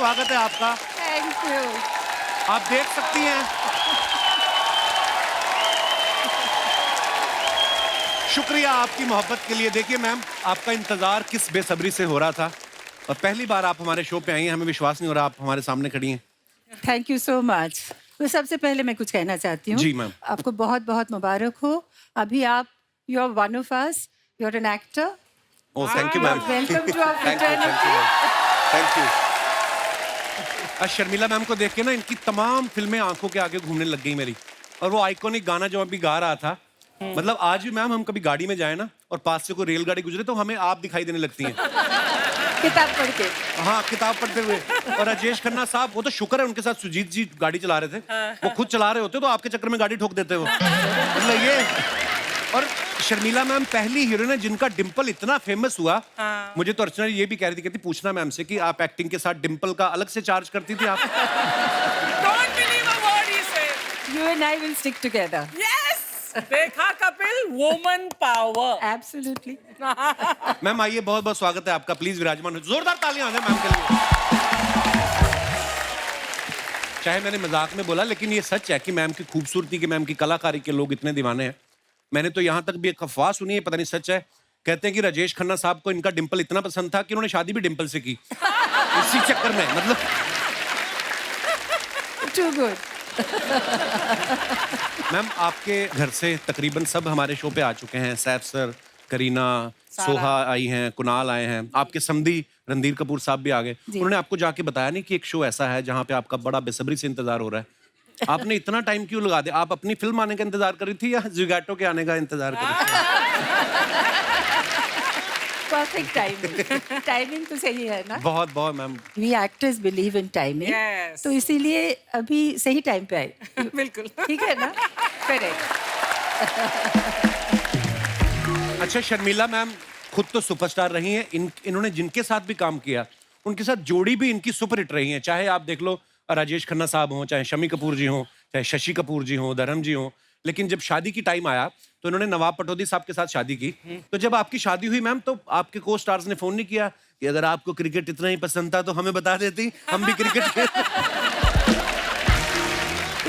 स्वागत है आपका। Thank you. आप देख सकती हैं, शुक्रिया आपकी मोहब्बत के लिए। देखिए मैम, आपका इंतजार किस बेसब्री से हो रहा था और पहली बार आप हमारे शो पे आई हैं, हमें विश्वास नहीं हो रहा आप हमारे सामने खड़ी हैं। Thank you so much. तो सबसे पहले मैं कुछ कहना चाहती हूँ। जी मैम। आपको बहुत बहुत मुबारक हो। अभी आप you are one of us, you are an actor. Oh thank you ma'am. Welcome to our thank you fraternity. Thank you. आज शर्मिला मैम को देख के ना इनकी तमाम फिल्में आंखों के आगे घूमने लग गई मेरी। और वो आइकॉनिक गाना जो अभी गा रहा था, मतलब आज भी मैम हम कभी गाड़ी में जाए ना और पास से कोई रेलगाड़ी गुजरे तो हमें आप दिखाई देने लगती हैं। किताब पढ़ के। हाँ, किताब पढ़ते हुए। और राजेश खन्ना साहब, वो तो शुक्र है उनके साथ सुजीत जी गाड़ी चला रहे थे, वो खुद चला रहे होते तो आपके चक्कर में गाड़ी ठोक देते वो। मतलब ये। और शर्मिला मैम पहली हीरोइन है जिनका डिंपल इतना फेमस हुआ। मुझे तो अर्चना ये भी कह रही थी, कहती पूछना मैम से कि आप एक्टिंग के साथ डिंपल का अलग से चार्ज करती थी आप? Don't believe a word he said. You and I will stick together. Yes. देखा Kapil, woman power. Absolutely. Ma'am आइए, बहुत बहुत स्वागत है आपका। प्लीज विराजमान हो। जोरदार तालियां हो मैम के लिए। चाहे मैंने मजाक में बोला, लेकिन ये सच है कि मैम की खूबसूरती के, मैम की कलाकारी के लोग इतने दीवाने हैं। मैंने तो यहाँ तक भी एक अफवाह सुनी है, पता नहीं सच है, कहते हैं कि राजेश खन्ना साहब को इनका डिंपल इतना पसंद था कि उन्होंने शादी भी डिंपल से की। इसी चक्कर में मतलब। Too good. मैम आपके घर से तकरीबन सब हमारे शो पे आ चुके हैं। सैफ सर, करीना, सोहा आई हैं, कुणाल आए हैं, आपके समधी रणधीर कपूर साहब भी आ गए। उन्होंने आपको जाके बताया नहीं कि एक शो ऐसा है जहाँ पे आपका बड़ा बेसब्री से इंतजार हो रहा है? आपने इतना टाइम क्यों लगा दिया? आप अपनी फिल्म आने का इंतजार कर रही थी या ज़ुगैटो के आने का इंतजार कर रही थी? Perfect timing. टाइमिंग तो सही है ना? बहुत बहुत ma'am. We actors believe in timing. Yes. तो इसीलिए अभी सही टाइम पे आए। बिल्कुल। ठीक है ना? करेक्ट। अच्छा शर्मिला मैम खुद तो सुपरस्टार रही हैं, इन्होंने जिनके साथ भी काम किया उनके साथ जोड़ी भी इनकी सुपर हिट रही है। चाहे आप देख लो राजेश खन्ना साहब हों, चाहे शम्मी कपूर जी हों, चाहे शशि कपूर जी हों, धर्म जी हों। लेकिन जब शादी की टाइम आया तो इन्होंने नवाब पटौदी साहब के साथ शादी की। तो जब आपकी शादी हुई मैम, तो आपके को स्टार्स ने फोन नहीं किया कि अगर आपको क्रिकेट इतना ही पसंद था तो हमें बता देती, हम भी क्रिकेट खेलते।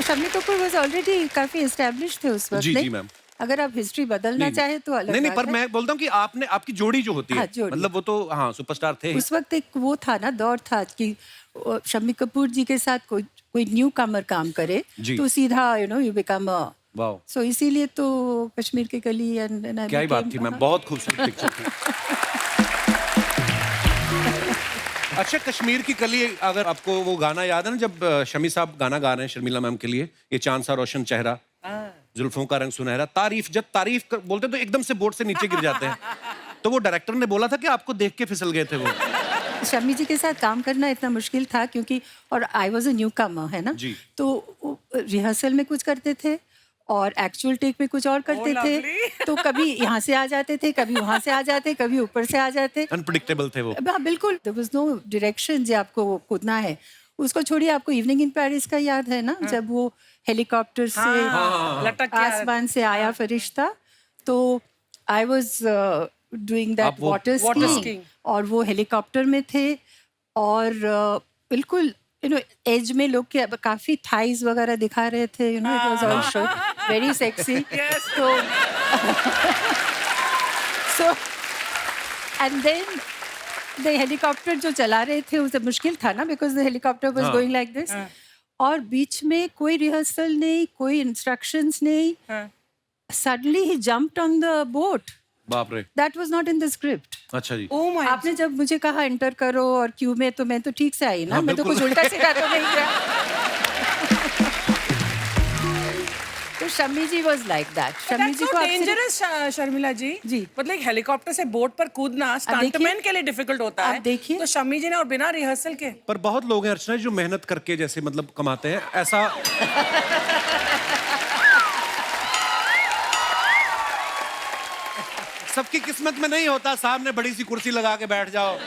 शम्मी कपूर वाज ऑलरेडी काफी एस्टैब्लिश्ड थे उस वक्त। जी नहीं? जी मैम। अगर आप हिस्ट्री बदलना चाहे तो अलग नहीं नहीं, बात पर है। मैं बोलता हूँ कि आपने आपकी जोड़ी जो होती है, हाँ, जोड़ी। मतलब वो तो हाँ सुपरस्टार थे ही। उस वक्त एक वो था ना, दौर था कि शम्मी कपूर जी के साथ कोई न्यू कमर काम करे जी। तो सीधा यू बिकम। वाह, सो इसीलिए तो कश्मीर की कली एंड क्या ही बात थी मैम, बहुत खूबसूरत पिक्चर थी। अच्छा कश्मीर की कली, अगर आपको वो गाना याद है ना जब शमी साहब गाना गा रहे हैं शर्मिला मैम के लिए, ये चांद सा रोशन चेहरा, जुल्फों का रंग सुनहरा, तारीफ जब तारीफ बोलते तो एकदम से बोर्ड से नीचे गिर जाते हैं। तो वो डायरेक्टर ने बोला था कि आपको देख के फिसल गए थे वो। शम्मी जी के साथ काम करना इतना मुश्किल था क्योंकि, और आई वॉज अ न्यू कमर, है ना? जी। तो रिहर्सल में कुछ करते थे और एक्चुअल टेक में कुछ और करते थे। तो कभी यहाँ से आ जाते थे, कभी वहाँ से आ जाते, कभी ऊपर से आ जाते। अनप्रिडिक्टेबल थे वो। हाँ बिल्कुल, देयर वाज नो डायरेक्शन जो आपको वो कूदना है। उसको छोड़िए, आपको इवनिंग इन पेरिस का याद है ना? जब वो हेलीकॉप्टर से लटक के आसमान से आया फरिश्ता, तो आई वाज डूइंग दैट आप वो वाटर water स्कीइंग, skiing। और वो हेलीकॉप्टर में थे और बिल्कुल एज में लोग के काफी थाइज वगैरह दिखा रहे थे, it was all show very sexy. Yes। So and then the helicopter जो चला रहे थे उसे मुश्किल था ना, because the helicopter was going like this, और बीच में कोई रिहर्सल नहीं, कोई इंस्ट्रक्शंस नहीं। सडनली ही जंप्ड ऑन द बोट। बाप रे। That was not in the script. अच्छा जी। Oh my आपने जब मुझे कहा एंटर करो और क्यू में, तो मैं तो ठीक से आई ना, हाँ, मैं तो बिल्कुल। कुछ उल्टा सीधा तो नहीं किया। तो शम्मी जी वाज लाइक दैट। शम्मी जी को आपसे डेंजरस शर्मिला जी। जी। मतलब एक हेलीकॉप्टर से बोट पर कूदना स्टंटमैन के लिए डिफिकल्ट होता आप है। देखिए। तो शम्मी जी ने और बिना रिहर्सल के। पर बहुत लोग हैं अर्चना जो मेहनत करके जैसे मतलब कमाते हैं, ऐसा सबकी किस्मत में नहीं होता। सामने बड़ी सी कुर्सी लगा के बैठ जाओ,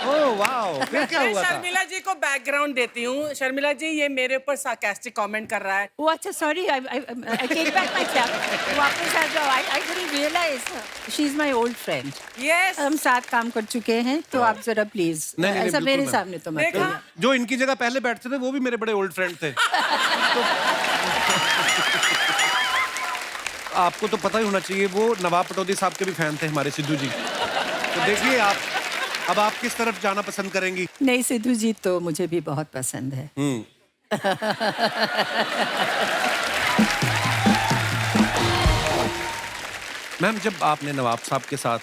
ओह वाओ, फिर क्या मैं हुआ था? शर्मिला जी को बैकग्राउंड देती हूँ। शर्मिला जी ये मेरे ऊपर सार्कास्टिक कमेंट कर रहा है। Oh, अच्छा, sorry, I take back my clap. वापस आ जाओ. I didn't realize. She's my old friend. Yes हम साथ काम कर चुके हैं, तो आप जरा प्लीज नहीं, नहीं, ऐसा बिल्कुल मेरे मैम। सामने तो मत देखा? करिए. जो इनकी जगह पहले बैठते थे वो भी मेरे बड़े ओल्ड फ्रेंड थे। तो आपको तो पता ही होना चाहिए, वो नवाब पटौदी साहब के भी फैन थे हमारे सिद्धू जी। तो देखिए आप, अब आप किस तरफ जाना पसंद करेंगी? नहीं, सिद्धू जी तो मुझे भी बहुत पसंद है. मैम, जब आपने नवाब साहब के साथ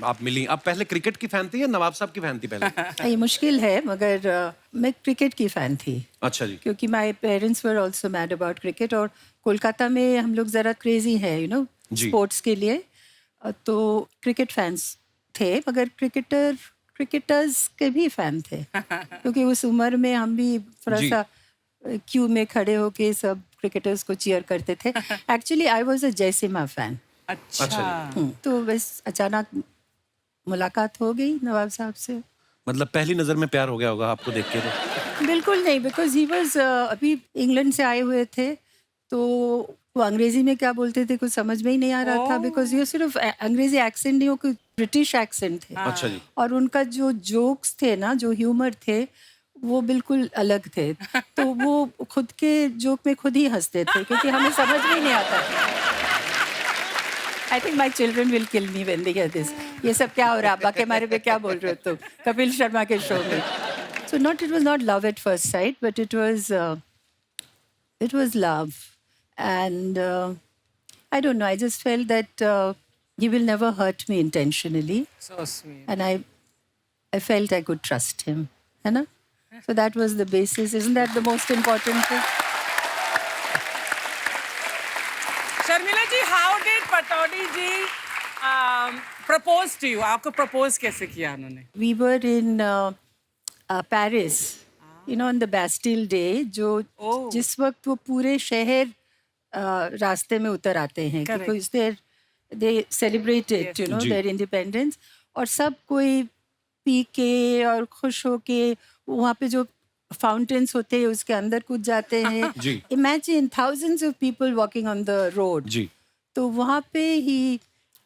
आप मिली, आप पहले क्रिकेट की फैन थी या नवाब साहब की फैन थी पहले? ये मुश्किल है, मगर मैं क्रिकेट की फैन थी, अच्छा जी। क्योंकि my parents were also mad about cricket, और कोलकाता में हम लोग ज़रा क्रेजी है, जी। स्पोर्ट्स के लिए. तो क्रिकेट फैंस थे, मगर क्रिकेटर्स के भी फैन थे, क्योंकि उस उम्र में हम भी थोड़ा जी। सा क्यू में खड़े होके सब क्रिकेटर्स को चीयर करते थे. Actually I was a Jaisimha fan. अच्छा तो बस अचानक मुलाकात हो गई नवाब साहब से. मतलब पहली नजर में प्यार हो गया होगा आपको देख के तो। बिल्कुल नहीं, बिकॉज ही वाज अभी इंग्लैंड से आए हुए थे, तो वो अंग्रेजी में क्या बोलते थे कुछ समझ में ही नहीं आ रहा था, बिकॉज ये सिर्फ अंग्रेजी एक्सेंट नहीं, वो कोई ब्रिटिश एक्सेंट थे. अच्छा जी। और उनका जो जोक्स थे ना, जो ह्यूमर थे, वो बिल्कुल अलग थे. तो वो खुद के जोक में खुद ही हंसते थे, क्योंकि हमें समझ में ही नहीं आता. I think my children will kill me when they hear this. ये सब क्या हो रहा है, अब्बा के बारे में क्या बोल रहे हो तुम कपिल शर्मा के शो में. So not, it was not love at first sight, but it was love. And I don't know, I just felt that he will never hurt me intentionally, so sweet and I felt I could trust him, है ना? So that was the basis. Isn't that the most important thing? Sharmila ji, how did Pataudi ji propose to you? आपको propose कैसे किया उन्होंने? We were in Paris, on the Bastille Day, जो जिस वक्त वो पूरे शहर रास्ते में उतर आते हैं, Correct. because they celebrated, Yes. Ji. their independence, और सब कोई पी के और खुश होके वहाँ पे जो फाउंटेन्स होते हैं उसके अंदर कूद जाते हैं. जी. Imagine thousands of people walking on the road. जी। तो वहाँ पे ही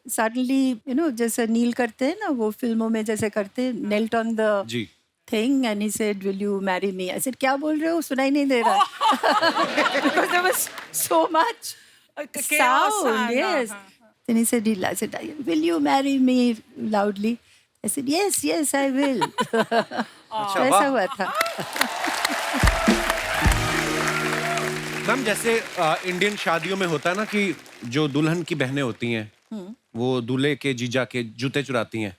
सडनली जैसे नील करते हैं ना, वो फिल्मों में जैसे करते हैं, नेल्ट ऑन द जी। Thing and he said will you marry me. I said क्या बोल रहे हो, सुनाई नहीं दे रहा. Because there was so much sound. Yes. Then he said, will you marry me loudly? I said, yes, I will. तो ऐसा हुआ था. मैम, जैसे इंडियन शादियों में होता है ना कि जो दुल्हन की बहनें होती हैं वो दूल्हे के जीजा के जूते चुराती हैं.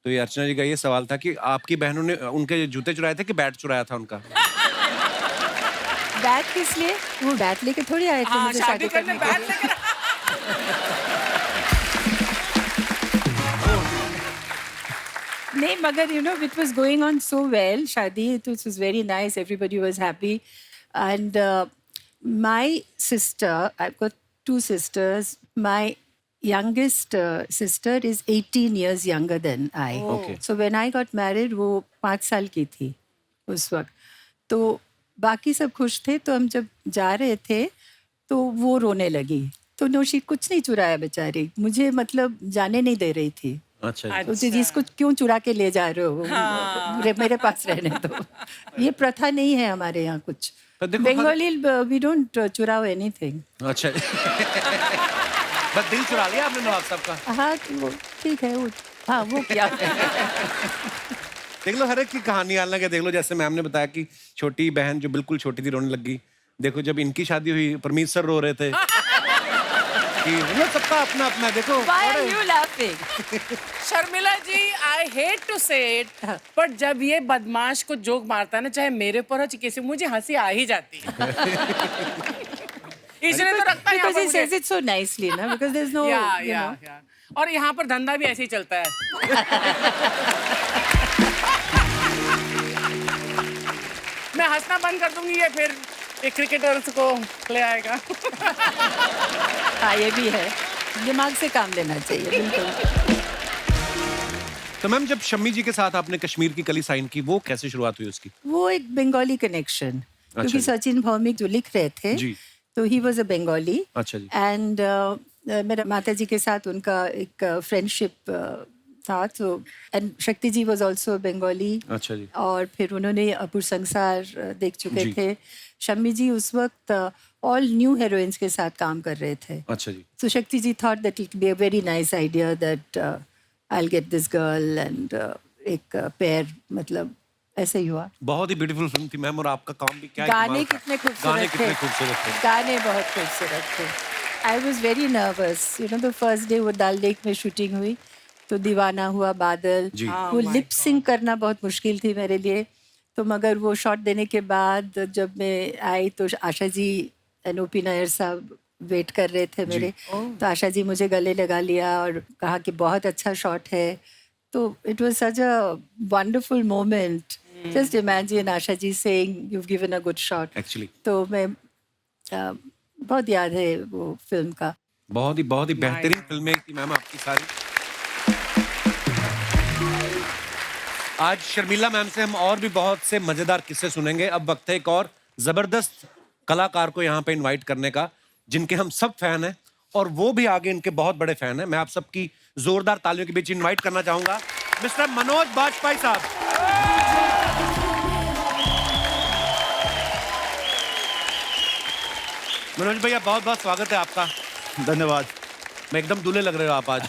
तो ये अर्चना जी का ये सवाल था कि आपकी बहनों ने उनके जूते चुराए थे कि बैट चुराया था उनका? बैट किस लिए? वो बैट लेके थोड़ी आए थे हाँ, मुझे शादी शादी करने करने के बैठ लिए. लेकर नहीं, मगर it was going on so well. शादी, it was very nice. Everybody was happy. And my sister, I've got two sisters. My youngest sister is 18 years younger than I. Okay. So when I got married, वो 5 साल की थी उस वक्त. तो बाकी सब खुश थे. तो हम जब जा रहे थे तो वो रोने लगी. तो नौशी कुछ नहीं चुराया बेचारी. मुझे मतलब जाने नहीं दे रही थी. अच्छा जी। तो जिसको क्यों चुरा के ले जा रहे हो, मेरे पास रहने दो. ये प्रथा नहीं है हमारे यहाँ कुछ. पर देखो, बंगाली वी डोंट चुराओ एनीथिंग. अच्छा. बस दिल चुरा लिया आपने नवाब साहब का. हाँ, वो ठीक है. वो क्या. देख लो, हर एक की कहानी अलग है. देख लो, जैसे मैम ने बताया कि छोटी बहन जो बिल्कुल छोटी थी रोने लगी. देखो, जब इनकी शादी हुई परमीत सर रो रहे थे कि वो सबका अपना अपना. देखो, Why are you laughing? Sharmila ji, I hate to say it, पर जब ये बदमाश को जोक मारता है ना, चाहे मेरे पर हो चाहे किसी, मुझे हंसी आ ही जाती है. इसलिए तो रखता है यहाँ Because पर he मुझे. says it so nicely, ना? Because there's no, या. और यहाँ पर धंधा भी ऐसे ही चलता है. मैं हंसना बंद कर दूंगी, ये फिर एक क्रिकेटर्स को ले आएगा. हाँ, ये भी है. दिमाग से काम लेना चाहिए, बिल्कुल. तो मैम जब शम्मी जी के साथ आपने कश्मीर की कली साइन की, वो कैसे शुरुआत हुई उसकी? वो एक बंगाली कनेक्शन, क्योंकि जी। सचिन भौमिक जो लिख रहे थे जी। तो ही वॉज अ बंगाली अच्छा जी। एंड मेरा माता जी के साथ उनका एक फ्रेंडशिप था, तो एंड शक्ति जी वॉज ऑल्सो बंगाली। अच्छा जी। और फिर उन्होंने अपूर संसार देख चुके जी। थे। शम्मी जी उस वक्त ऑल न्यू हीरोइंस के साथ काम कर रहे थे। अच्छा जी। So Shakti ji thought that it would be a very nice idea that I'll get this girl and एक pair, मतलब ऐसे ही हुआ। बहुत ही ब्यूटीफुल फिल्म थी मैम, और आपका काम भी क्या गाने कमाल था। कितने गाने खूबसूरत कितने थे। खूबसूरत थे। गाने बहुत खूबसूरत थे। I was very nervous, you know, the first day वो दाल लेक में शूटिंग हुई तो दीवाना हुआ बादल, जी। वो my लिप सिंक करना बहुत मुश्किल थी मेरे लिए। तो मगर वो शॉट देने के बाद जब मैं आई तो आशा जी एनओपी नायर साहब वेट कर रहे थे मेरे। तो आशा जी मुझे गले लगा लिया और कहा कि बहुत अच्छा शॉट है। तो it was such a wonderful moment. Just imagine Asha ji saying you given a good shot. Actually तो मैं बहुत याद है वो फिल्म का। बहुत ही बेहतरीन फिल्में थी मैम आपकी सारी। आज शर्मिला मैम से हम और भी बहुत से मजेदार किस्से सुनेंगे। अब वक्त है एक और जबरदस्त कलाकार को यहाँ पे इनवाइट करने का, जिनके हम सब फैन हैं और वो भी आगे इनके बहुत बड़े फैन हैं। मैं आप सबकी जोरदार तालियों के बीच इनवाइट करना चाहूंगा मिस्टर मनोज बाजपेयी साहब। मनोज भैया बहुत बहुत स्वागत है आपका। धन्यवाद। मैं एकदम दूल्हे लग रहे हो आप आज।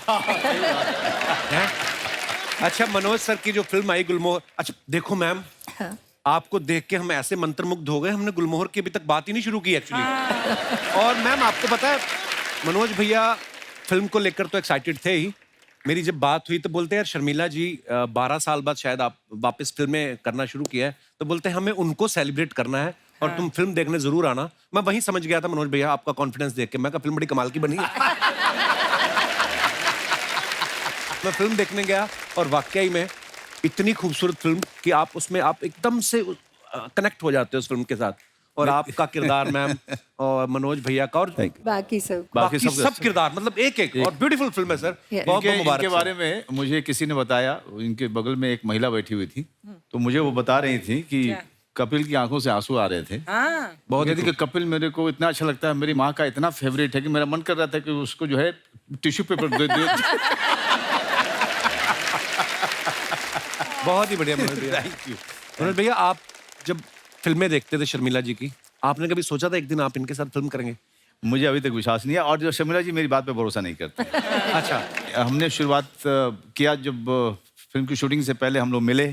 हैं? अच्छा मनोज सर की जो फिल्म आई गुलमोहर, अच्छा देखो मैम, हाँ। आपको देख के हम ऐसे मंत्रमुग्ध हो गए, हमने गुलमोहर की अभी तक बात ही नहीं शुरू की एक्चुअली। और मैम आपको पता है मनोज भैया फिल्म को लेकर तो एक्साइटेड थे ही। मेरी जब बात हुई तो बोलते यार शर्मिला जी 12 साल बाद शायद आप वापस फिल्में करना शुरू किया है, तो बोलते हैं हमें उनको सेलिब्रेट करना है और तुम फिल्म देखने जरूर आना। मैं वहीं समझ गया था मनोज भैया आपका कॉन्फिडेंस देख के, मैं कहा फिल्म बड़ी कमाल की बनी है। मैं फिल्म देखने गया और वाकई में इतनी खूबसूरत फिल्म कि आप उसमें आप एकदम से कनेक्ट हो जाते हो उस फिल्म के साथ। और आपका किरदार मैम और मनोज भैया का और बाकी सब बाकी सब किरदार, मतलब एक एक और ब्यूटीफुल फिल्म है सर। Yeah. बहुत बहुत मुबारक इनके सर। बारे में मुझे किसी ने बताया, इनके बगल में एक महिला बैठी हुई थी, तो मुझे वो बता रही थी कि कपिल की आंखों से आंसू आ रहे थे। हाँ बहुत कहती कि कपिल मेरे को इतना अच्छा लगता है, मेरी माँ का इतना फेवरेट है कि मेरा मन कर रहा था कि उसको जो है टिश्यू पेपर दे दो। बहुत ही बढ़िया मनोज भैया। Thank you. मनोज भैया आप जब फिल्में देखते थे शर्मिला जी की, आपने कभी सोचा था एक दिन आप इनके साथ फिल्म करेंगे? मुझे अभी तक विश्वास नहीं है, और जो शर्मिला जी मेरी बात पे भरोसा नहीं करते। अच्छा हमने शुरुआत किया जब फिल्म की शूटिंग से पहले हम लोग मिले।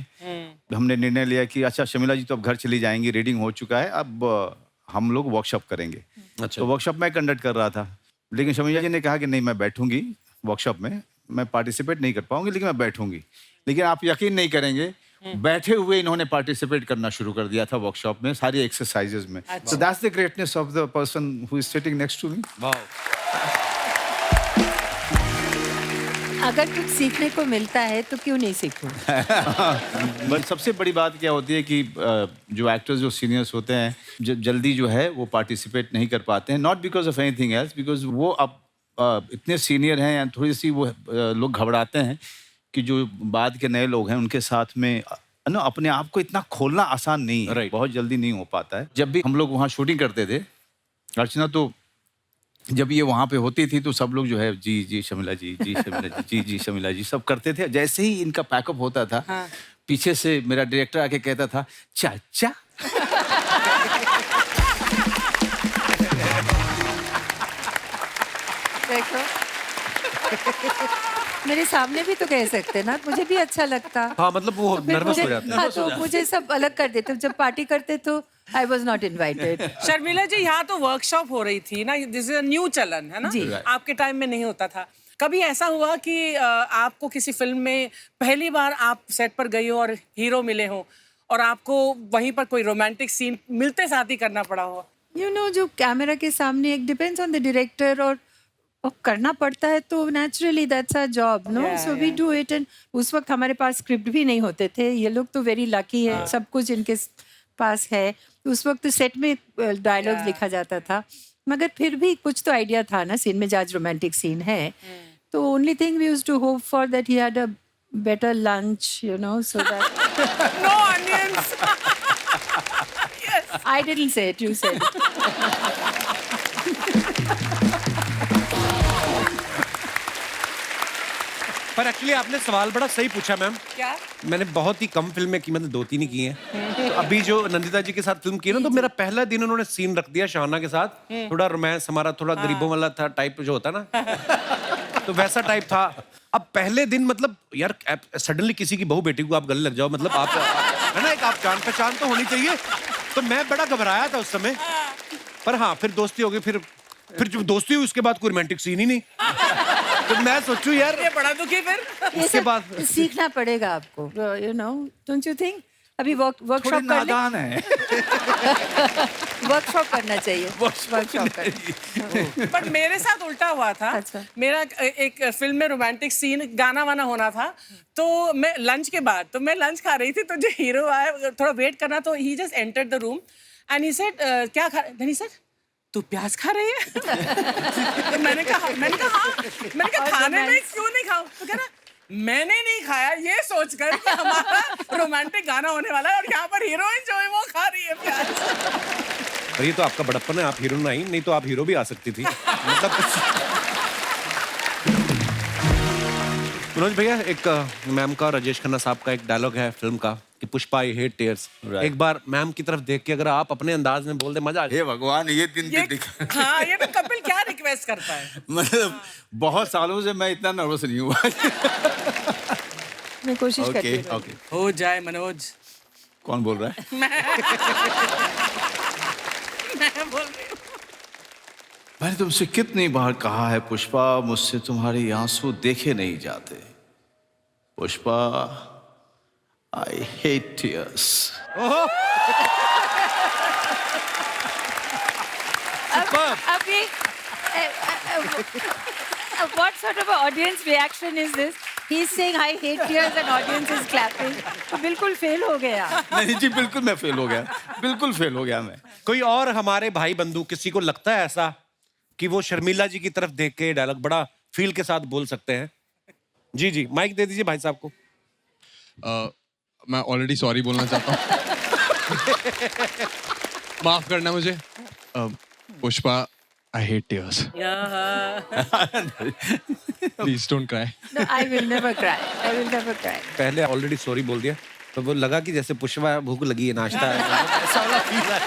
हमने निर्णय लिया कि अच्छा शर्मिला जी तो अब घर चली जाएंगी, रीडिंग हो चुका है, अब हम लोग वर्कशॉप करेंगे। अच्छा तो वर्कशॉप मैं कंडक्ट कर रहा था, लेकिन शर्मिला जी ने कहा कि नहीं मैं बैठूंगी वर्कशॉप में, मैं पार्टिसिपेट नहीं कर पाऊंगी लेकिन मैं बैठूंगी। लेकिन आप यकीन नहीं करेंगे, बैठे हुए इन्होंने पार्टिसिपेट करना शुरू कर दिया था वर्कशॉप में, सारी एक्सरसाइजेज में। So that's the greatness of the person who is sitting next to me. वाह। अगर कुछ सीखने को मिलता है तो क्यों नहीं सीखूं? बट सबसे बड़ी बात क्या होती है कि जो एक्टर्स जो सीनियर्स होते हैं जल्दी जो है वो पार्टिसिपेट नहीं कर पाते हैं, not because of anything else, because वो अब इतने सीनियर हैं या थोड़ी सी वो लोग घबराते हैं कि जो बाद के नए लोग हैं उनके साथ में ना अपने आप को इतना खोलना आसान नहीं है। Right. बहुत जल्दी नहीं हो पाता है। जब भी हम लोग वहाँ शूटिंग करते थे अर्चना, तो जब ये वहाँ पे होती थी तो सब लोग जो है जी जी शर्मिला जी, जी शर्मिला जी, जी जी शर्मिला जी सब करते थे। जैसे ही इनका पैकअप होता था, पीछे से मेरा डायरेक्टर आके कहता था चाचा। देखो मेरे सामने भी तो कह सकते ना, मुझे भी अच्छा लगता। हाँ मतलब वो फिर नर्वस मुझे- हो जाते हैं। हाँ, तो मुझे सब अलग कर देते। जब पार्टी करते तो I was not invited. Sharmila ji यहाँ तो वर्कशॉप हो रही थी ना, दिस इज अ न्यू चलन है ना, जी। आपके टाइम में नहीं होता था। कभी ऐसा हुआ कि आपको किसी फिल्म में पहली बार आप सेट पर गई हो और हीरो मिले हो और आपको वहीं पर कोई रोमांटिक सीन मिलते साथ ही करना पड़ा हो? यू नो जो कैमरा के सामने एक डिपेंड्स ऑन द डायरेक्टर और करना पड़ता है तो naturally that's our job no, so we do it. And उस वक्त हमारे पास स्क्रिप्ट भी नहीं होते थे। ये लोग तो वेरी लकी है, सब कुछ इनके पास है। उस वक्त सेट में डायलॉग्स लिखा जाता था, मगर फिर भी कुछ तो आइडिया था ना सीन में, आज रोमांटिक सीन है तो only thing we used to hope for that he had a better lunch, so that No onions. Yes. I didn't say it, you said it. पर एक्चुअली आपने सवाल बड़ा सही पूछा मैम। क्या? मैंने बहुत ही कम फिल्में की, मतलब 2-3 ही की हैं। तो अभी जो नंदिता जी के साथ फिल्म की ना, तो मेरा पहला दिन उन्होंने सीन रख दिया शाहना के साथ। थोड़ा रोमांस, हमारा थोड़ा गरीबों वाला था टाइप जो होता ना, तो वैसा टाइप था। अब पहले दिन मतलब यार सडनली किसी की बहू बेटी को आप गले लग जाओ, मतलब आप है ना, एक आप जान पहचान तो होनी चाहिए। तो मैं बड़ा घबराया था उस समय, पर हाँ फिर दोस्ती हो गई। फिर जो दोस्ती हुई उसके बाद कोई रोमांटिक सीन ही नहीं। तो मैं सोचूं यार ये बड़ा दुखी फिर। ये उसके सब बाद सीखना पड़ेगा आपको, डोंट यू थिंक? अभी वर्कशॉप थोड़ी कर ले, नादान है। वर्कशॉप करना चाहिए, वर्कशॉप करना। पर मेरे साथ उल्टा हुआ था। अच्छा। मेरा एक फिल्म में रोमांटिक सीन, गाना वाना होना था, तो मैं लंच के बाद, तो मैं लंच खा रही थी, तो जो हीरो आया, थोड़ा वेट करना, तो he just entered the room and he said क्या खा रहे? देन ही सेड तू प्याज खा रही है? तो मैंने कहा हाँ। मैंने कहा खाने में क्यों नहीं खाऊं? तो कह रहा मैंने नहीं खाया ये सोचकर कि हमारा रोमांटिक गाना होने वाला है और यहाँ पर हीरोइन जो है वो खा रही है प्याज। और ये तो आपका बड़प्पन है, आप हीरो नहीं तो आप हीरो भी आ सकती थी। मतलब मनोज भैया, एक मैम का, राजेश खन्ना साहब का एक डायलॉग है फिल्म का कि पुष्पा आई हेट टीयर्स। एक बार मैम की तरफ देख के अगर आप अपने अंदाज में बोल दे, मजा आ जाए। हे भगवान, ये दिन ये तो दिखा। हाँ, ये तो कपिल क्या रिक्वेस्ट करता है। मतलब बहुत सालों से मैं इतना नर्वस नहीं हुआ। मैं कोशिश करती ओके हूँ। ओके। हो जाए मनोज। कौन बोल रहा है? मैं बोल रही हूँ। मैंने तुमसे कितनी बार कहा है पुष्पा, मुझसे तुम्हारे आंसू देखे नहीं जाते। Pushpa, I hate tears. अब ये what sort of an audience reaction is this? He's saying I hate tears and audience is clapping. तो बिल्कुल फेल हो गया। नहीं जी, बिल्कुल मैं फेल हो गया, बिल्कुल फेल हो गया मैं। कोई और हमारे भाई बंधु किसी को लगता है ऐसा कि वो शर्मिला जी की तरफ देख के डायलॉग बड़ा फील के साथ बोल सकते हैं? जी जी, माइक दे दीजिए भाई साहब को। मैं ऑलरेडी सॉरी बोलना चाहता हूँ। माफ करना मुझे। Pushpa, I hate tears. Please don't cry. No, I will never cry. I will never cry. पहले ऑलरेडी सॉरी बोल दिया तो वो लगा कि जैसे पुष्पा भूख लगी है, नाश्ता है, ऐसा वाला फील है।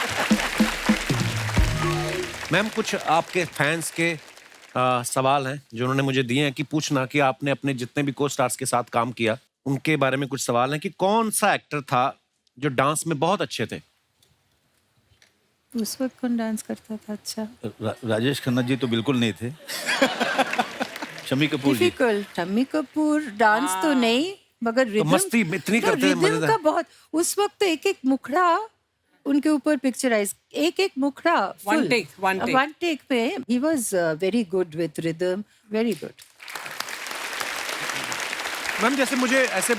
मैम, कुछ आपके फैंस के सवाल हैं जो उन्होंने मुझे दिए हैं कि पूछना कि आपने अपने जितने भी को स्टार्स के साथ काम किया उनके बारे में कुछ सवाल हैं कि कौन सा एक्टर था जो डांस में बहुत अच्छे थे? उस वक्त कौन डांस करता था अच्छा? राजेश खन्ना जी तो बिल्कुल नहीं थे। शम्मी कपूर जी। डिफिकल्ट। शम्मी कपूर डांस तो नहीं, मगर रिदम मस्ती इतनी करते थे, रिदम मजेदार। का बहुत। उस वक्त तो एक एक मुखड़ा उनके ऊपर पिक्चराइज, एक एक मुखड़ा One take. में he was very good with rhythm, very good. Ma'am, जैसे मुझे ऐसे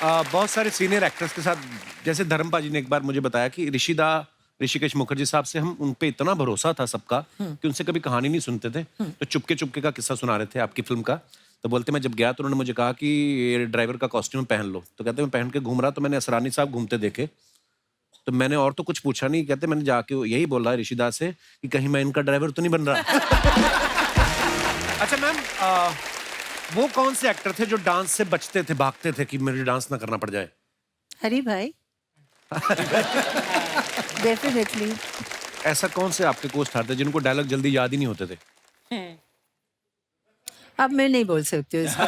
बहुत सारे सीनियर एक्टर्स के साथ, जैसे धर्मपा जी ने एक बार मुझे बताया कि ऋषिकेश मुखर्जी साहब से हम उन पे इतना भरोसा था सबका कि उनसे कभी कहानी नहीं सुनते थे। तो चुपके चुपके का किस्सा सुना रहे थे आपकी फिल्म का। तो बोलते मैं जब गया तो उन्होंने मुझे कहा कि ये ड्राइवर का कॉस्ट्यूम पहन लो। तो कहते मैं पहन के घूम रहा, तो मैंने असरानी साहब घूमते देखे, तो मैंने और तो कुछ पूछा नहीं। कहते मैंने जाके यही बोला ऋषिदास से कि कहीं मैं इनका ड्राइवर तो नहीं बन रहा। अच्छा मैम, वो कौन से एक्टर थे जो डांस से बचते थे, भागते थे कि मुझे डांस ना करना पड़ जाए? हरी भाई। डेफिनेटली। ऐसा कौन से आपके को स्टार थे जिनको डायलॉग जल्दी याद ही नहीं होते थे? अब मैं नहीं बोल सकती हूँ इसको।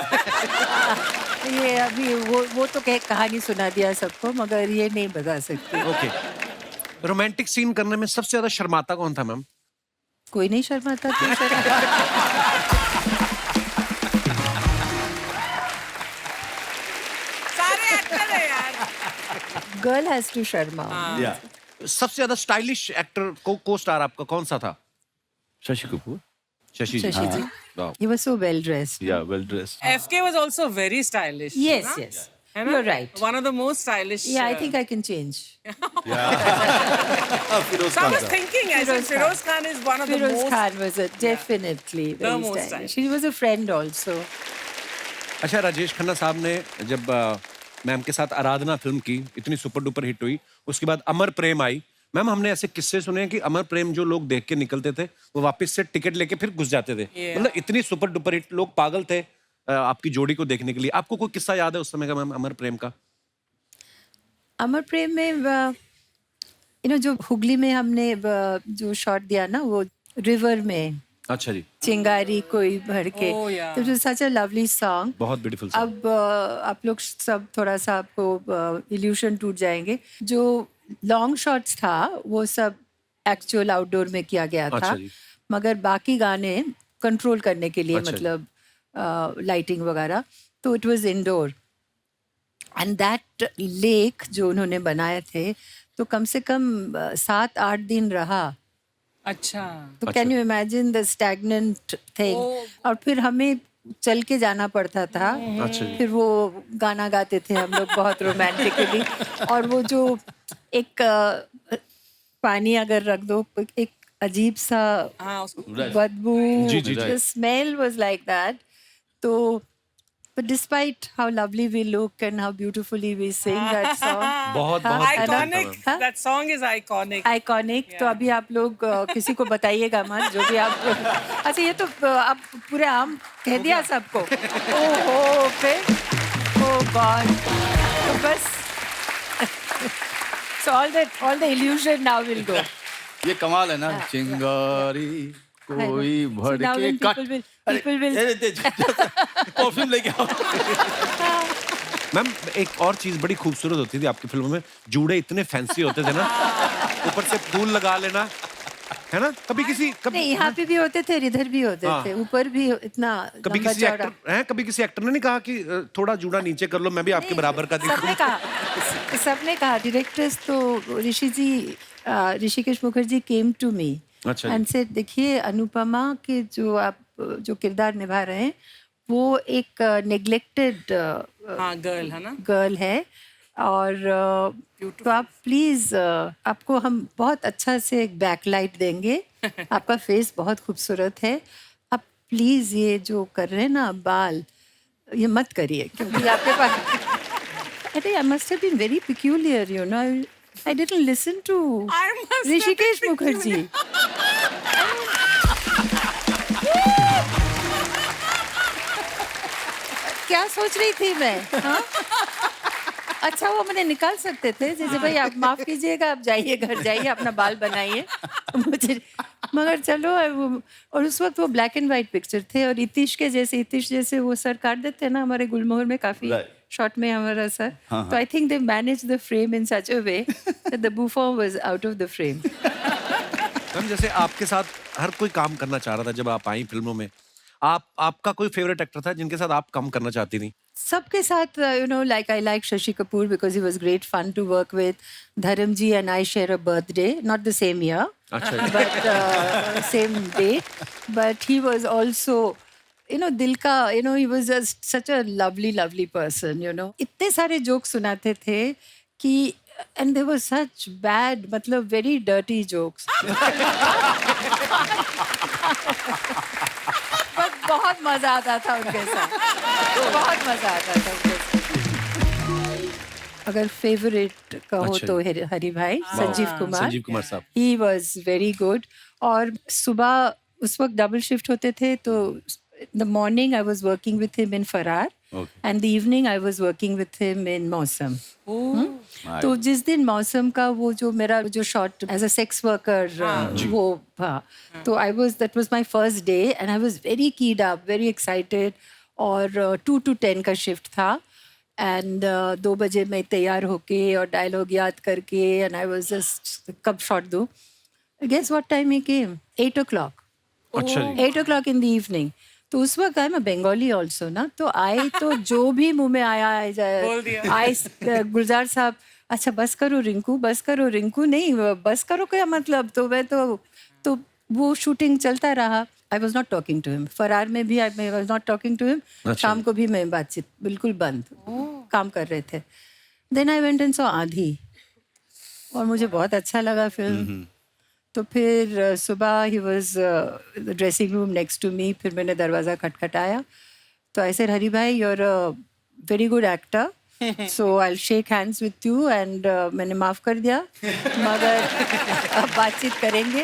ये अभी वो तो कहानी सुना दिया सबको, मगर ये नहीं बता सकती। ओके। रोमांटिक सीन करने में सबसे ज्यादा शर्माता कौन था मैम? कोई नहीं शर्माता था। सारे एक्टर है यार। गर्ल हैज टू शर्मा। सबसे ज्यादा स्टाइलिश एक्टर को स्टार आपका कौन सा था? शशि कपूर। शशि जी। शशि जी। Wow. He was so well dressed. या well dressed. FK was also very stylish. Yes, है ना? yes. है ना? You're right. One of the most stylish. Yeah, I think I can change. Firoz So I Khan was साहब। thinking, I said Feroz Khan is one of the Firoz most. Khan was definitely The very most stylish. stylish. He was a friend also. अच्छा, राजेश खन्ना साहब ने जब ma'am के साथ आराधना film की, इतनी super duper hit हुई, उसके बाद अमर प्रेम आई। मैम, हमने ऐसे किस्से सुने हैं कि अमर प्रेम जो लोग देख के निकलते थे, वो वापस से टिकट लेके फिर घुस जाते थे। मतलब इतनी सुपर डुपर हिट, लोग पागल थे आपकी जोड़ी को देखने के लिए। आपको कोई किस्सा याद है उस समय का मैम, अमर प्रेम का? अमर प्रेम में जो हुगली में हमने जो शॉट दिया ना, वो रिवर में अच्छा जी, चिंगारी कोई भर के, Oh, yeah. तो सच अ लवली सॉन्ग। बहुत ब्यूटीफुल। अब आप लोग सब थोड़ा सा आपको इल्यूशन टूट जाएंगे। जो लॉन्ग शॉट्स था वो सब एक्चुअल आउटडोर में किया गया था, अच्छा जी। मगर बाकी गाने कंट्रोल करने के लिए, अच्छा जी। मतलब लाइटिंग वगैरह, तो it was indoor. And that lake जो उन्होंने बनाए थे, तो कम से कम 7-8 दिन रहा। अच्छा। तो can you imagine the stagnant thing. और फिर हमें चल के जाना पड़ता था। अच्छा जी। फिर वो गाना गाते थे हम लोग बहुत रोमांटिकली। और वो जो एक पानी अगर रख दो, एक अजीब सा हाँ, उसको बदबू, जी, जी, जी। the smell was like that. तो but despite how lovely we look and how beautifully we sing that song, बहुत हाँ, बहुत है ना? iconic. हाँ? That song is iconic. Iconic. तो अभी आप लोग किसी को बताइएगा मत, जो भी आप अच्छा, ये तो आप पूरे आम कह दिया सबको। ओहो, फिर ओ गॉड, तो बस so all the illusion now will go. ये कमाल है ना, चिंगारी कोई भर now के when cut. people will perfume लेके आओ। मैम, एक और चीज बड़ी खूबसूरत होती थी आपकी फिल्मों में, जूड़े इतने फैंसी होते थे ना, ऊपर से फूल लगा लेना, है ना? कभी नहीं, यहाँ पे भी होते थे, इधर भी होते हाँ। थे, ऊपर भी इतना कभी लंबा किसी चौड़ा। एक्टर हैं, कभी किसी एक्टर ने नहीं कहा कि थोड़ा जूड़ा नीचे कर लो, मैं भी आपके बराबर का सबने दिखूं? कहा, सबने कहा। डायरेक्टर्स तो Hrishikesh Mukherjee came to me अच्छा जी। एंड से, देखिए अनुपमा के जो किरदार निभा रहे हैं, वो एक नेग्लेक्टेड हाँ, गर्ल है ना। गर्ल है। और तो आप प्लीज, आपको हम बहुत अच्छा से एक बैकलाइट देंगे। आपका फेस बहुत खूबसूरत है। आप प्लीज ये जो कर रहे हैं ना बाल, ये मत करिए, क्योंकि आपके पास अरे I must have been very peculiar, you know. I didn't listen to I must have been Hrishikesh Mukherjee. क्या सोच रही थी मैं, हाँ? अच्छा, वो मुझे निकाल सकते थे, जैसे भाई आप माफ कीजिएगा, आप जाइए, घर जाइए, अपना बाल बनाइए। मुझे, मगर चलो और उस वक्त वो ब्लैक एंड व्हाइट पिक्चर थे, और इतिश जैसे वो सर काट देते हैं ना हमारे गुलमोहर में, काफी शॉर्ट में हमारा सर। तो I think they manage the frame in such a way that the बुफॉन was out of the frame. Ma'am, जैसे आपके साथ हर कोई काम करना चाह रहा था जब आप आई फिल्मों में, आपका कोई फेवरेट एक्टर था जिनके साथ आप काम करना चाहती थी? सबके साथ, like I like Shashi Kapoor because he was great fun to work with. Dharamji and I share a birthday, not the same year, अच्छा। but same date. But he was also, दिल का, he was just such a lovely person, इतने सारे jokes सुनाते थे कि, and they were such bad, मतलब very dirty jokes. But बहुत मजा आता था उनके साथ, बहुत मजा आता था उनके साथ। अगर फेवरेट कहो अच्छा। तो हरि भाई, संजीव संजीव कुमार साहब। He was very good. और सुबह उस वक्त डबल शिफ्ट होते थे, तो the morning I was working with him in Faraar, and the evening I was working with him in Mausam. तो जिस दिन मौसम का वो जो मेरा जो shot as a sex worker वो था, तो that was my first day and I was very keyed up, very excited. और 2 to 10 का शिफ्ट था, एंड 2 बजे मैं तैयार होके और डायलॉग याद करके, एंड आई वाज जस्ट कब शॉट दूँ। Guess what time he came? 8 o'clock। अच्छा जी। 8 o'clock in the evening। तो उस वक्त आई मैं बंगाली ऑल्सो ना, तो आई तो जो भी मुंह में आया बोल दिया। आई गुलजार साहब, अच्छा बस करो रिंकू, नहीं बस करो क्या मतलब? तो मैं तो वो शूटिंग चलता रहा। I was not talking to him. फरार में भी I was not talking to him. शाम को भी मैं बातचीत बिल्कुल बंद, काम कर रहे थे। Then I went and saw आधी, और मुझे बहुत अच्छा लगा फिल्म। तो फिर सुबह ही was dressing room next to me, फिर मैंने दरवाज़ा खटखटाया, तो I said, Hari bhai, you're a very good actor. So I'll shake hands with you and मैंने माफ कर दिया, मगर अब बातचीत करेंगे,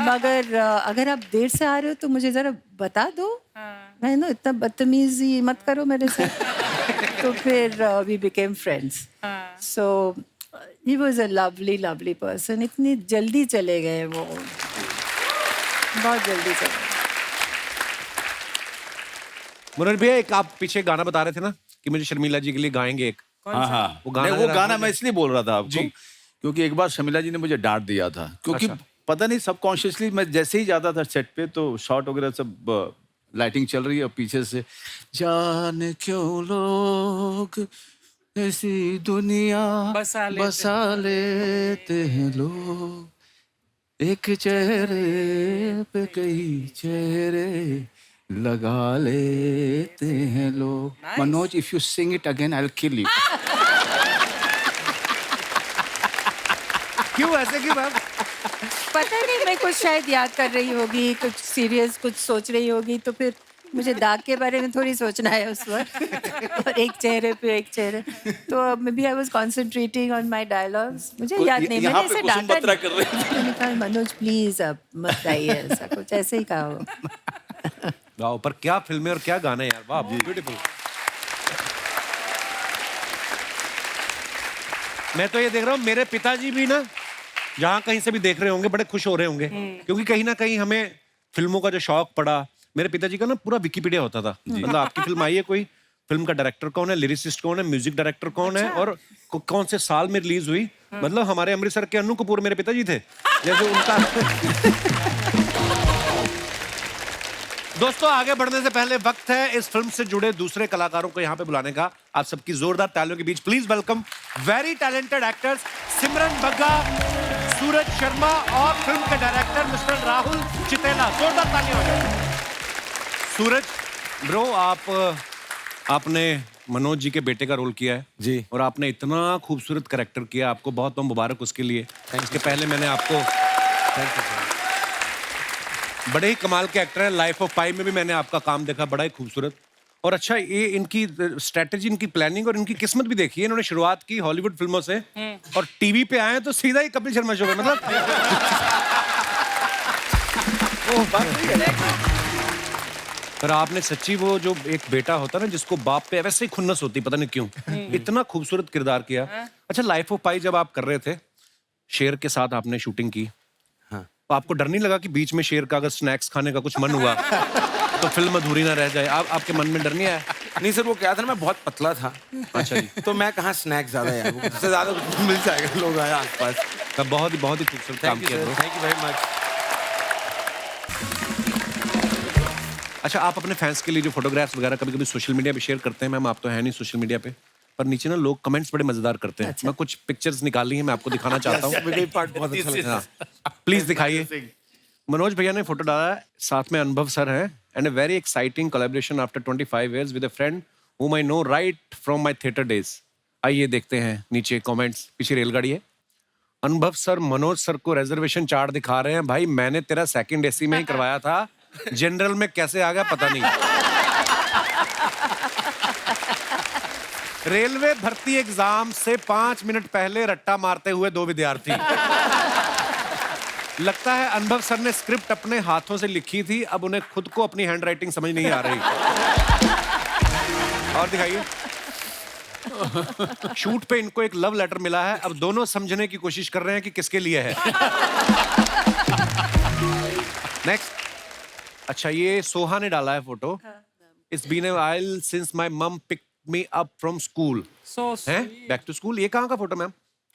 मगर अगर आप देर से आ रहे हो तो मुझे जरा बता दो, मैं ना इतना बदतमीजी मत करो मेरे से. तो फिर we became friends. So he was a lovely person. इतनी जल्दी चले गए वो, बहुत जल्दी चले गए. मनोज भैया, एक आप पीछे गाना बता रहे थे ना कि मुझे शर्मिला जी के लिए गाएंगे एक. हाँ हाँ, वो गाना नहीं, वो जरा गाना हमें- मैं इसलिए बोल रहा था आपको क्योंकि एक बार शर्मिला जी ने मुझे डांट दिया था, क्योंकि पता नहीं सबकॉन्शियसली मैं जैसे ही जाता था सेट पे तो शॉट वगैरह सब लाइटिंग चल रही है और पीछे से जाने क्यों लोग ऐसी दुनिया बसा लेते हैं लोग, एक चेहरे पे कई चेहरे लगा लेते हैं लोग. Manoj, if you sing it again I will kill you. क्यों ऐसे क्यों मैम? पता नहीं, मैं कुछ शायद याद कर रही होगी, कुछ सीरियस कुछ सोच रही होगी, तो फिर मुझे दाग के बारे में थोड़ी सोचना है उस वक्त, और एक चेहरे पे एक चेहरे, तो maybe I was concentrating on my dialogues. मुझे याद नहीं, मैंने ऐसे डांटा नहीं. मैंने कहा मनोज प्लीज अब मत गाइए, ऐसा कुछ ऐसे ही कहा हो. वाह, पर क्या फिल्में और क्या गाने यार, वाह, ब्यूटीफुल. मैं तो ये देख रहा हूँ, मेरे पिताजी भी ना जहाँ कहीं से भी देख रहे होंगे बड़े खुश हो रहे होंगे, क्योंकि कहीं ना कहीं हमें फिल्मों का जो शौक पड़ा, मेरे पिताजी का ना पूरा विकिपीडिया होता था. मतलब आपकी फिल्म आई है, कोई फिल्म का डायरेक्टर कौन है, लिरिसिस्ट कौन है, म्यूजिक डायरेक्टर कौन है, और कौन से साल में रिलीज हुई. मतलब हमारे अमृतसर के अन्नू कपूर मेरे पिताजी थे, जैसे उनका. दोस्तों, आगे बढ़ने से पहले वक्त है इस फिल्म से जुड़े दूसरे कलाकारों को यहाँ पे बुलाने का. आप सबकी जोरदार तालियों के बीच please welcome very talented actors Simran Bagga, Suraj Sharma और फिल्म के डायरेक्टर मिस्टर राहुल चितेला. जोरदार तालियां हो जाए. सूरज ब्रो, आपने मनोज जी के बेटे का रोल किया है जी, और आपने इतना खूबसूरत कैरेक्टर किया, आपको बहुत बहुत मुबारक उसके लिए. इसके पहले मैंने आपको बड़े ही कमाल के एक्टर हैं, लाइफ ऑफ पाई में भी मैंने आपका काम देखा, बड़ा ही खूबसूरत. और अच्छा, ये इनकी स्ट्रेटेजी, इनकी प्लानिंग और इनकी किस्मत भी देखी है. इन्होंने शुरुआत की हॉलीवुड फिल्मों से और टीवी पे आए तो सीधा ही कपिल शर्मा शो में. मतलब पर आपने सच्ची वो जो एक बेटा होता ना जिसको बाप पे वैसे ही खुन्नस होती, पता नहीं क्यों, इतना खूबसूरत किरदार किया. अच्छा, लाइफ ऑफ पाई जब आप कर रहे थे, शेर के साथ आपने शूटिंग की, तो आपको डर नहीं लगा कि बीच में शेर का अगर स्नैक्स खाने का कुछ मन हुआ तो फिल्म अधूरी ना रह जाए? आपके मन में डर नहीं आया? नहीं सर, वो क्या था ना, मैं बहुत पतला था. अच्छा जी. तो मैं कहाँ स्नैक्स ज्यादा यार, वो उससे ज्यादा कुछ मिल जाएगा, लोग आए आसपास. तब बहुत ही खूबसूरत काम थैंक यू किया sir, bro. Thank you very much. अच्छा, आप अपने फैंस के लिए जो फोटोग्राफ्स वगैरह कभी कभी सोशल मीडिया पे शेयर करते हैं, मैम आप तो है नहीं सोशल मीडिया पे, पर नीचे ना लोग कमेंट्स बड़े मजेदार करते हैं. अच्छा. मैं कुछ पिक्चर्स निकाली हैं, मैं आपको दिखाना चाहता हूँ. मुझे पार्ट बहुत अच्छा लगा. प्लीज दिखाइए. मनोज भैया ने फोटो डाला है, साथ में अनुभव सर हैं, and a very exciting collaboration after 25 years with a friend whom I know right from my theater days. आइए देखते हैं नीचे कमेंट्स. पीछे रेलगाड़ी है. अनुभव सर मनोज सर को रिजर्वेशन चार्ट दिखा रहे हैं. भाई मैंने तेरा सेकंड एसी में ही करवाया था, जनरल में कैसे आ गया पता नहीं. रेलवे भर्ती एग्जाम से 5 मिनट पहले रट्टा मारते हुए 2 विद्यार्थी. लगता है अनुभव सर ने स्क्रिप्ट अपने हाथों से लिखी थी, अब उन्हें खुद को अपनी हैंडराइटिंग समझ नहीं आ रही. और दिखाइए. शूट पे इनको एक लव लेटर मिला है, अब दोनों समझने की कोशिश कर रहे हैं कि किसके लिए है. नेक्स्ट. अच्छा, ये सोहा ने डाला है photo. It's been a while since my mom picked me up from school. हैं बैक टू स्कूल. ये कहाँ का फोटो मैम?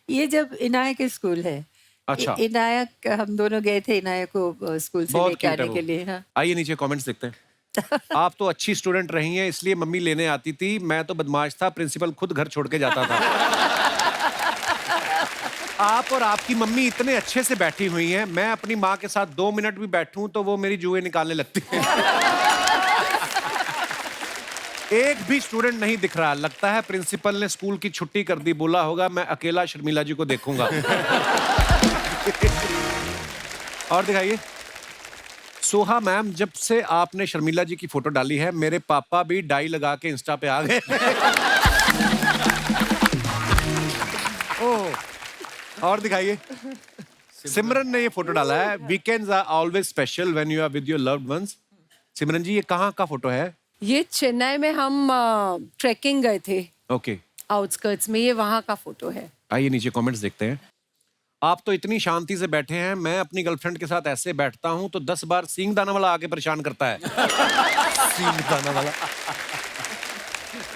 ये जब इनाया के स्कूल है. अच्छा. इनाया, हम दोनों गए थे इनाया को स्कूल से बहुत लेके cute है आने वो. के लिए. हाँ. आइए नीचे कमेंट्स देखते हैं. आप तो अच्छी स्टूडेंट रही हैं इसलिए मम्मी लेने आती थी, मैं तो बदमाश था, प्रिंसिपल खुद घर छोड़ के जाता था. आप और आपकी मम्मी इतने अच्छे से बैठी हुई हैं, मैं अपनी माँ के साथ 2 मिनट भी बैठूं तो वो मेरी जुए निकालने लगती है. एक भी स्टूडेंट नहीं दिख रहा, लगता है प्रिंसिपल ने स्कूल की छुट्टी कर दी, बोला होगा मैं अकेला शर्मिला जी को देखूंगा. और दिखाइए. सोहा मैम, जब से आपने शर्मिला जी की फोटो डाली है, मेरे पापा भी डाई लगा के इंस्टा पे आ गए। ओह, और दिखाइए। सिमरन ने ये फोटो डाला है, weekends are always special when you are with your loved ones. Simran ji, ये कहाँ का फोटो है? ये चेन्नई में हम ट्रैकिंग गए थे, ओके, आउटस्कर्ट्स में। ये वहाँ का फोटो है। आइए नीचे कमेंट्स देखते हैं। आप तो इतनी शांति से बैठे हैं, मैं अपनी गर्लफ्रेंड के साथ ऐसे बैठता हूं तो 10 बार सींग दाना वाला आके परेशान करता है। सींग दाना वाला।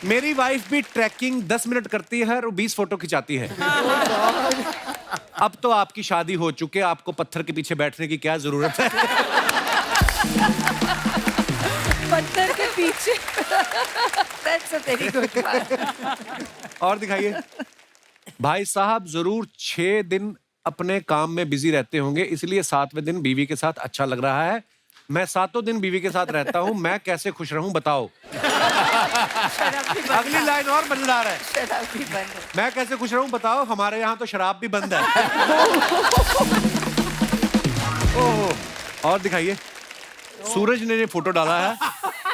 मेरी वाइफ भी ट्रैकिंग 10 मिनट करती है और 20 फोटो खिंचाती है। अब तो आपकी शादी हो चुके, आपको पत्थर के पीछे बैठने की क्या जरूरत है? पत्थर के पीछे। That's a very good one. और दिखाइए। भाई साहब जरूर 6 दिन अपने काम में बिजी रहते होंगे, इसलिए 7वें दिन बीवी के साथ अच्छा लग रहा है। मैं 7 दिन बीवी के साथ रहता हूँ, मैं कैसे खुश रहूं बताओ। अगली लाइन और मजेदार है। शराब भी बंद है। मैं कैसे खुश रहूं बताओ, हमारे यहाँ तो शराब भी बंद है। ओहो, और दिखाइए। सूरज ने ये फोटो डाला है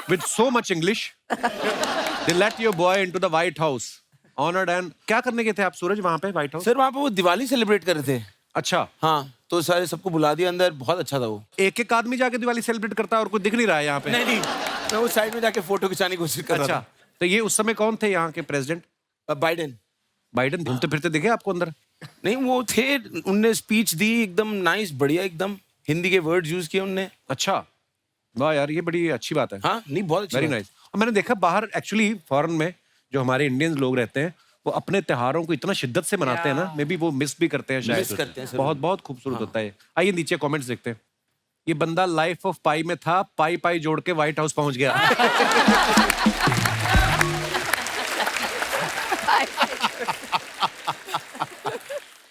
with so much English. They let your boy into the white house honoured and. क्या करने के थे आप सूरज वहां पे व्हाइट हाउस? सर वहाँ पे वो दिवाली सेलिब्रेट कर रहे थे। अच्छा, हाँ, तो सारे सबको बुला दिया अंदर, बहुत अच्छा था वो। एक एक आदमी जाके दिवाली सेलिब्रेट करता है और कोई दिख नहीं रहा है यहाँ पे। नहीं, मैं उस साइड में जाके फोटो खिंचाने की कोशिश कर अच्छा, रहा तो ये उस समय कौन थे यहाँ के प्रेसिडेंट? था। बाइडेन। बाइडन घूमते फिरते दिखे आपको अंदर? नहीं, वो थे, उनने स्पीच दी एकदम नाइस, बढ़िया एकदम, हिंदी के वर्ड यूज किए उनने। अच्छा, वाह यार, ये बड़ी अच्छी बात है। हाँ, नहीं, बहुत अच्छी वेरी बात। नाइस। और मैंने देखा बाहर एक्चुअली फॉरेन में जो हमारे इंडियंस लोग रहते हैं, वो अपने त्योहारों को इतना शिद्दत से मनाते हैं ना, मे बी वो मिस भी करते हैं शायद। Miss करते हैं सर। बहुत बहुत खूबसूरत होता है। आइए नीचे कमेंट्स देखते हैं। ये बंदा लाइफ ऑफ पाई में था, पाई पाई जोड़ के व्हाइट हाउस पहुंच गया।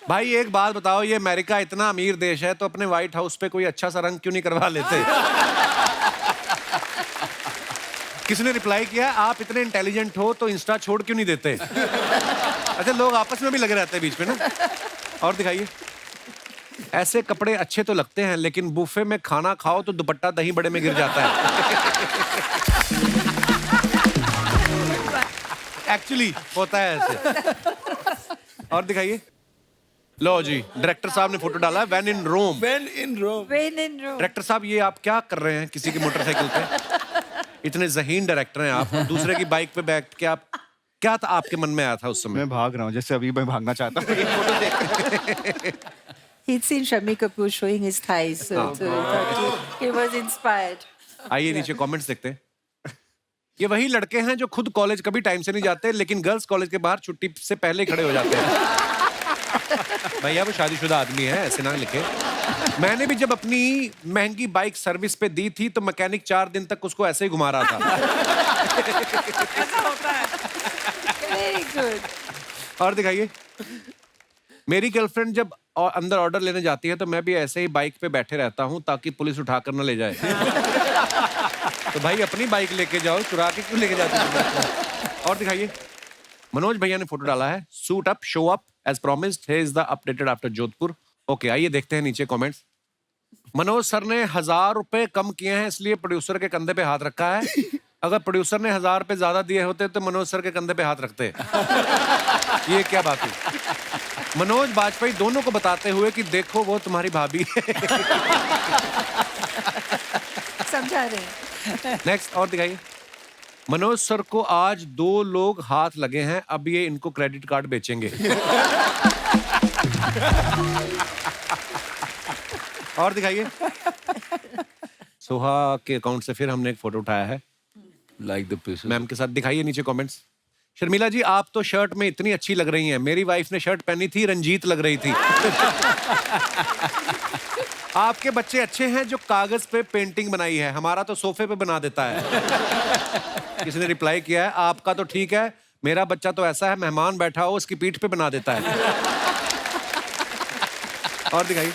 भाई एक बात बताओ, ये अमेरिका इतना अमीर देश है तो अपने व्हाइट हाउस पे कोई अच्छा सा रंग क्यों नहीं करवा लेते? किसने रिप्लाई किया, आप इतने इंटेलिजेंट हो तो इंस्टा छोड़ क्यों नहीं देते? अच्छा, लोग आपस में भी लगे रहते हैं बीच में ना। और दिखाइए। ऐसे कपड़े अच्छे तो लगते हैं, लेकिन बुफे में खाना खाओ तो दुपट्टा दही बड़े में गिर जाता है। एक्चुअली होता है ऐसे। और दिखाइए। लो जी, डायरेक्टर साहब ने फोटो डाला है, when in Rome. When in Rome। When in Rome. डायरेक्टर साहब, ये आप क्या कर रहे हैं किसी की मोटरसाइकिल पे? इतने ज़हीन डायरेक्टर हैं आप, दूसरे की बाइक पे बैठ के आप, क्या था आपके मन में आया था उस समय? मैं भाग रहा हूँ, जैसे अभी मैं भागना चाहता हूँ। He'd seen Shami Kapoor showing his thighs, so he thought he was inspired. आइए नीचे कमेंट्स देखते हैं। ये वही लड़के हैं जो खुद कॉलेज कभी टाइम से नहीं जाते, लेकिन गर्ल्स कॉलेज के बाहर छुट्टी से पहले ही खड़े हो जाते हैं। भैया वो शादीशुदा आदमी है, ऐसे ना लिखे। मैंने भी जब अपनी महंगी बाइक सर्विस पे दी थी तो मैकेनिक 4 दिन तक उसको ऐसे ही घुमा रहा था। Very good. और दिखाइए। मेरी गर्लफ्रेंड जब अंदर ऑर्डर लेने जाती है तो मैं भी ऐसे ही बाइक पे बैठे रहता हूँ ताकि पुलिस उठाकर न ले जाए। तो भाई अपनी बाइक लेके जाओ, चुरा के क्यों लेके जाते हो? और दिखाइए। मनोज भैया ने फोटो डाला है, suit up show up as promised, here is the updated after Jodhpur. Okay, आइए देखते हैं नीचे कमेंट्स। मनोज सर ने 1000 रुपए कम किए हैं, इसलिए प्रोड्यूसर के कंधे पे हाथ रखा है। अगर प्रोड्यूसर ने 1000 रुपए ज्यादा दिए होते तो मनोज सर के कंधे पे हाथ रखते। ये क्या बात हुई? मनोज बाजपेयी दोनों को बताते हुए कि देखो वो तुम्हारी भाभी है। समझा रहे हैं। नेक्स्ट, और दिखाइए। मनोज सर को आज 2 लोग हाथ लगे हैं, अब ये इनको क्रेडिट कार्ड बेचेंगे। और दिखाइए। सोहा के अकाउंट से फिर हमने एक फोटो उठाया है Like the pieces। मैम के साथ। दिखाइए नीचे कमेंट्स। शर्मिला जी, आप तो शर्ट में इतनी अच्छी लग रही हैं, मेरी वाइफ ने शर्ट पहनी थी, रंजीत लग रही थी। आपके बच्चे अच्छे हैं जो कागज पे पेंटिंग बनाई है, हमारा तो सोफे पे बना देता है। किसी ने रिप्लाई किया है, आपका तो ठीक है, मेरा बच्चा तो ऐसा है, मेहमान बैठा हो उसकी पीठ पे बना देता है। और दिखाइए।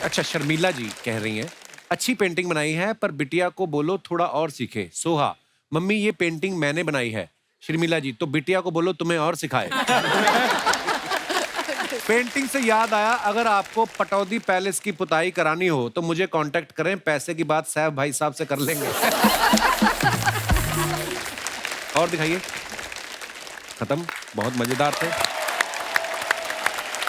अच्छा, शर्मिला जी कह रही हैं, अच्छी पेंटिंग बनाई है पर बिटिया को बोलो थोड़ा और सीखे। सोहा, मम्मी ये पेंटिंग मैंने बनाई है। शर्मिला जी, तो बिटिया को बोलो तुम्हें और सिखाए। पेंटिंग से याद आया, अगर आपको पटौदी पैलेस की पुताई करानी हो तो मुझे कांटेक्ट करें, पैसे की बात सैफ भाई साहब से कर लेंगे। और दिखाइए। खत्म। बहुत मजेदार थे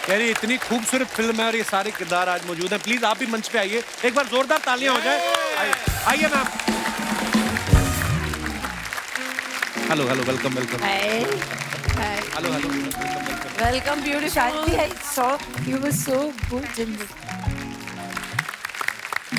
यानी, इतनी खूबसूरत फिल्म है और ये सारे किरदार आज मौजूद हैं। प्लीज आप भी मंच पे आइए, एक बार जोरदार तालियां हो जाए। आइए ma'am. Hello hello, welcome welcome. Hello hello, Welcome, beautiful. Shanti, I saw you were so good in this.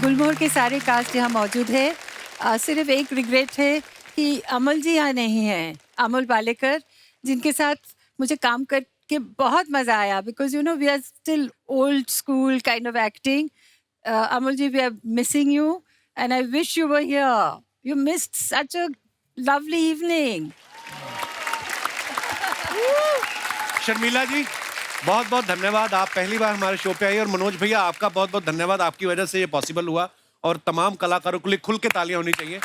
गुलमोहर के सारे कास्ट यहाँ मौजूद है। सिर्फ एक रिग्रेट है कि अमल जी यहाँ नहीं हैं, अमल पालेकर, जिनके साथ मुझे काम करके बहुत मजा आया, because you know we are still old school kind of acting. Amal ji, we are missing you and I wish you were here. You missed such a lovely evening. Sharmila ji, बहुत बहुत धन्यवाद, आप पहली बार हमारे शो पे आई। और मनोज भैया, आपका बहुत बहुत धन्यवाद, आपकी वजह से ये पॉसिबल हुआ। और तमाम कलाकारों के लिए खुल के तालियां होनी चाहिए।